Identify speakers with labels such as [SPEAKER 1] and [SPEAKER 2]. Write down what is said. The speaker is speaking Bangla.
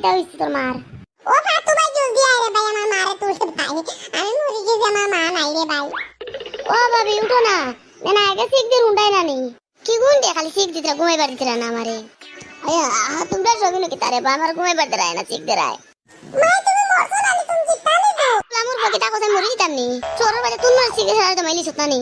[SPEAKER 1] কিটা হইছে তোর মার?
[SPEAKER 2] ও ফাতু ভাই জলদি আয় রে ভাই আমার মারে তুলে ভাই আমি মরে গেছি আমার মা নাই রে ভাই
[SPEAKER 1] ও ভাবি উঠো না, না আগে সিক দিয়ে উন্ডাই না নি কি গুণ দে খালি সিক দিতে ঘুমাইবার দিতে না আমারে। আয়া তোমরা সবই নাকি তারে বা আমার ঘুমাইবার দিতে না সিক দে রায়।
[SPEAKER 2] মা তুমি মরছো না তুমি চিন্তা নেই
[SPEAKER 1] আমার পকেটা কোথায় মরে যেতাম নি চোরের বাজে তুমি সিক দিয়ে তো মাইলি সত্তা নি।